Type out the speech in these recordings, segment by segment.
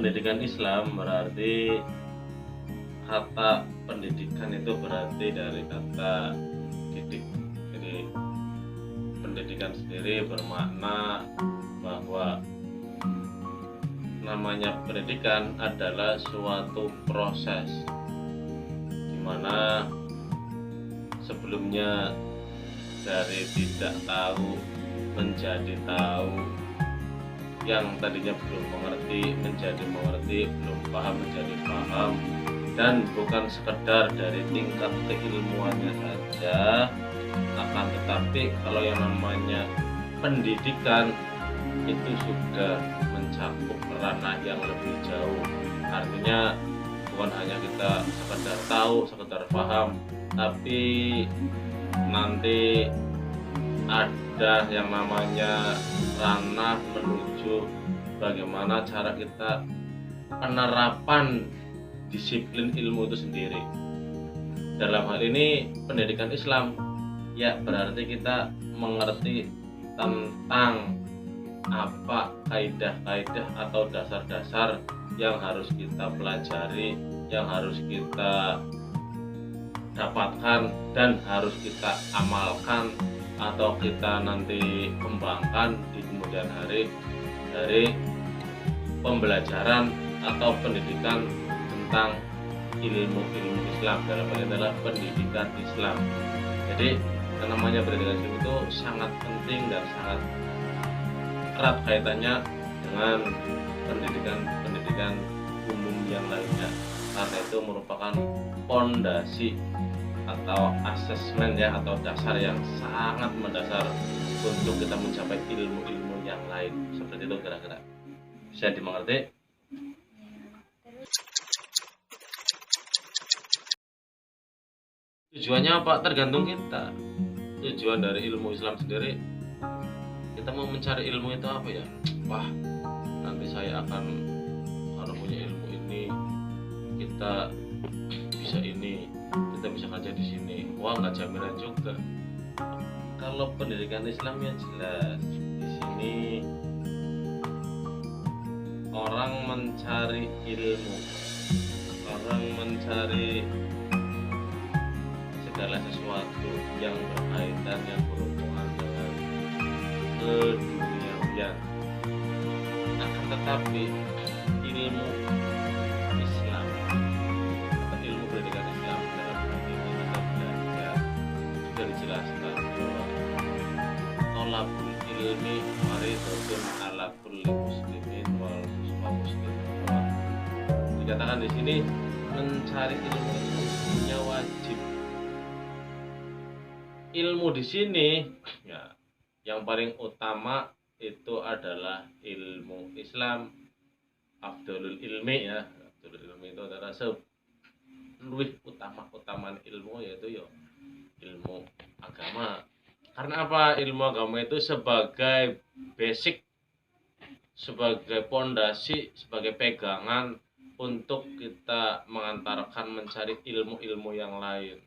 pendidikan Islam berarti kata pendidikan itu berarti dari kata didik. Jadi pendidikan sendiri bermakna bahwa namanya pendidikan adalah suatu proses di mana sebelumnya dari tidak tahu menjadi tahu, yang tadinya belum mengerti menjadi mengerti, belum paham menjadi paham, dan bukan sekedar dari tingkat keilmuannya saja, akan tetapi kalau yang namanya pendidikan itu sudah mencakup ranah yang lebih jauh. Artinya bukan hanya kita sekedar tahu, sekedar paham, tapi nanti ada yang namanya ranah menuju bagaimana cara kita penerapan disiplin ilmu itu sendiri. Dalam hal ini pendidikan Islam ya berarti kita mengerti tentang apa kaidah-kaidah atau dasar-dasar yang harus kita pelajari, yang harus kita dapatkan dan harus kita amalkan atau kita nanti kembangkan di kemudian hari dari pembelajaran atau pendidikan tentang ilmu-ilmu Islam. Dalam hal ini adalah pendidikan Islam. Jadi yang namanya pendidikan Islam itu sangat penting dan sangat erat kaitannya dengan pendidikan umum yang lainnya, karena itu merupakan pondasi atau asesmen ya, atau dasar yang sangat mendasar untuk kita mencapai ilmu-ilmu yang lain. Seperti itu kira-kira. Bisa dimengerti? Tujuannya apa? Tergantung kita. Tujuan dari ilmu Islam sendiri, kita mau mencari ilmu itu apa ya? Wah, nanti saya akan kalau punya ilmu ini, kita bisa ini, kita bisa kerja di sini. Wah, nggak jaminan juga. Kalau pendidikan Islam ya jelas di sini orang mencari ilmu, orang mencari segala sesuatu yang berkaitan, yang berhubungan dengan keduniawian. Akan tetapi ilmu Islam atau ilmu pendidikan Islam dalam hal ini kita belajar sudah dijelaskan bahwa thalabul ilmi fardhun ala kulli muslimin wal muslimin. Dikatakan di sini mencari ilmu itu punya wajib. Ilmu di sini ya yang paling utama itu adalah ilmu Islam. Afdhalul ilmi ya, afdhalul ilmi itu adalah lebih utama ilmu, yaitu ya ilmu agama. Karena apa? Ilmu agama itu sebagai basic, sebagai pondasi, sebagai pegangan untuk kita mengantarkan mencari ilmu-ilmu yang lain.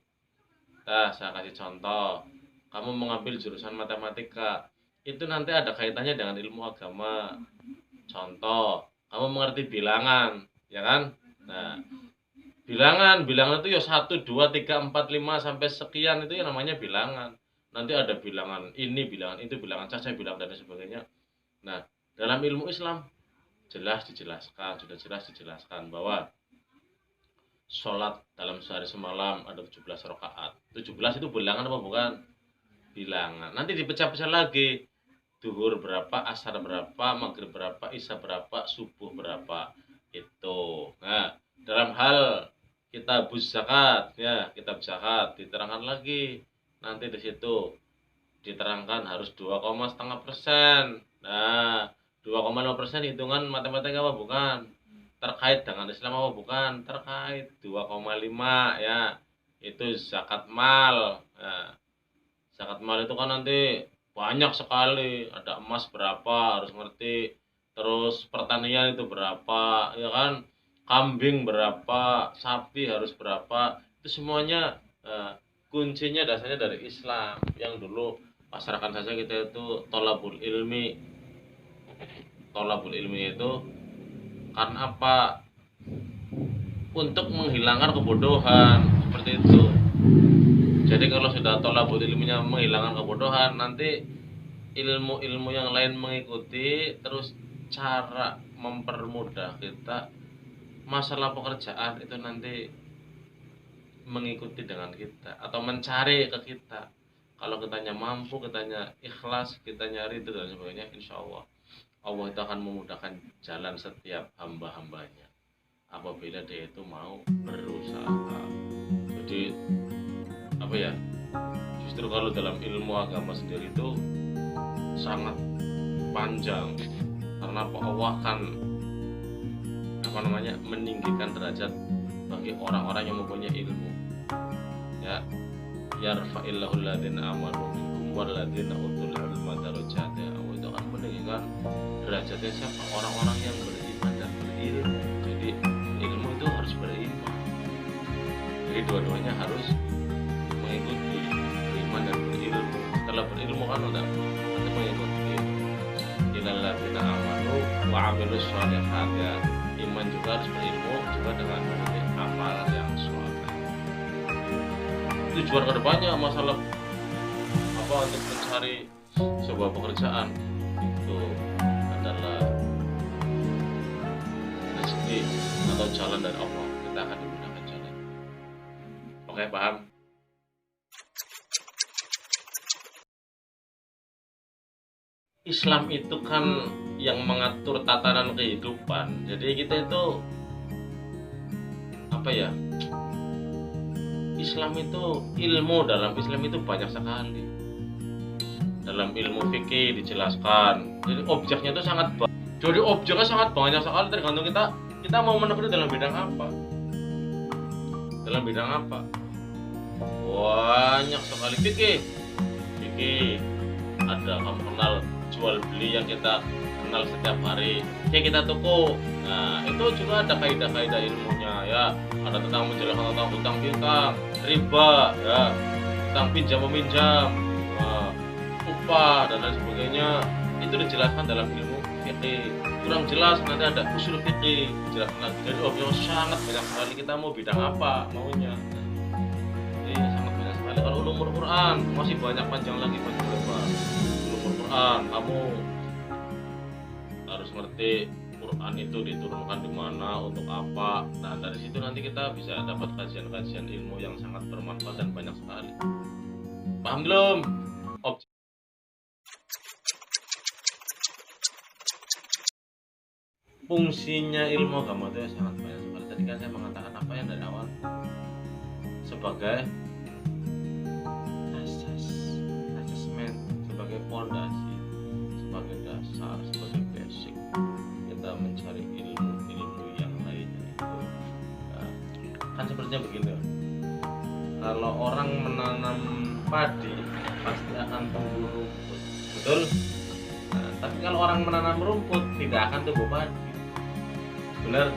Nah, saya kasih contoh, kamu mengambil jurusan matematika, itu nanti ada kaitannya dengan ilmu agama. Contoh, kamu mengerti bilangan, ya kan? Nah, bilangan itu ya 1, 2, 3, 4, 5 sampai sekian, itu yang namanya bilangan. Nanti ada bilangan ini, bilangan itu, bilangan caca, bilangan dan sebagainya. Nah, dalam ilmu Islam sudah jelas dijelaskan bahwa sholat dalam sehari semalam ada 17 rakaat. 17 itu bilangan apa bukan? Bilangan. Nanti dipecah-pecah lagi. Duhur berapa, asar berapa, maghrib berapa, isya berapa, subuh berapa. Itu. Nah, dalam hal kitab zakat ya, kitab zakat diterangkan lagi. Nanti di situ diterangkan harus 2,5%. Nah, 2,5% hitungan matematika apa bukan? Terkait dengan Islam apa bukan? Terkait. 2,5 ya, itu zakat mal. Nah, zakat mal itu kan nanti banyak sekali, ada emas berapa harus ngerti, terus pertanian itu berapa ya kan, kambing berapa, sapi harus berapa, itu semuanya kuncinya dasarnya dari Islam. Yang dulu pasarkan saja kita itu tolabul ilmi itu Karena apa? Untuk menghilangkan kebodohan, seperti itu. Jadi kalau sudah tolabul ilminya menghilangkan kebodohan, nanti ilmu-ilmu yang lain mengikuti. Terus cara mempermudah kita masalah pekerjaan itu nanti mengikuti dengan kita atau mencari ke kita. Kalau kitanya mampu, kitanya ikhlas, kita nyari itu dan sebagainya, insya Allah Allah itu akan memudahkan jalan setiap hamba-hambanya apabila dia itu mau berusaha. Jadi apa ya, justru kalau dalam ilmu agama sendiri itu sangat panjang, karena Allah akan meninggikan derajat bagi orang-orang yang mempunyai ilmu. Ya, yarfa'illahu alladziina aamanu minkum walladzina utul ilma darajat. Allah itu akan meninggikan derajatnya siapa? Orang-orang yang beriman dan berilmu. Jadi ilmu itu harus beriman. Jadi dua-duanya harus mengikuti, beriman dan berilmu. Setelah berilmu kan udah nanti mengikuti ilal ladzina amanu wa 'amilus sholihat. Ya, iman juga harus berilmu juga dengan mengikuti amalan yang sholeh. Tujuan kedepannya masalah apa untuk mencari sebuah pekerjaan itu adalah rezeki atau jalan dari Allah, kita akan dimudahkan jalan. Oke, paham? Islam itu kan yang mengatur tatanan kehidupan. Jadi kita itu apa ya? Islam itu, ilmu dalam Islam itu banyak sekali. Dalam ilmu fikih dijelaskan. Jadi objeknya itu sangat banyak. Jadi objeknya sangat banyak sekali, tergantung kita mau menekuni dalam bidang apa. Dalam bidang apa? Banyak sekali fikih. Fikih ada, kamu kenal jual beli yang kita kenal setiap hari. Kayak kita toko. Nah, itu juga ada kaidah-kaidah ilmunya ya. Ada tentang menjelaskan tentang hutang piutang, riba, ya, hutang pinjam meminjam, upah dan lain sebagainya. Itu dijelaskan dalam ilmu fikih. Kurang jelas nanti ada usul fikih dijelaskan lagi. Jadi objeknya sangat banyak sekali. Kita mau bidang apa maunya. Jadi sangat banyak sekali. Kalau ulumul Quran masih banyak, panjang lagi, panjang lebar. Ulumul Quran kamu harus ngerti Quran itu diturunkan di mana, untuk apa. Nah, dari situ nanti kita bisa dapat kajian-kajian ilmu yang sangat bermanfaat dan banyak sekali. Paham belum? Fungsinya ilmu agama itu sangat banyak sekali. Tadi kan saya mengatakan apa yang dari awal sebagai asesmen, sebagai fondasi, sebagai dasar, sebagai basic kita mencari ilmu yang lainnya itu. Nah, kan sepertinya begini, kalau orang menanam padi pasti akan tumbuh rumput, betul? Nah, tapi kalau orang menanam rumput tidak akan tumbuh padi, benar?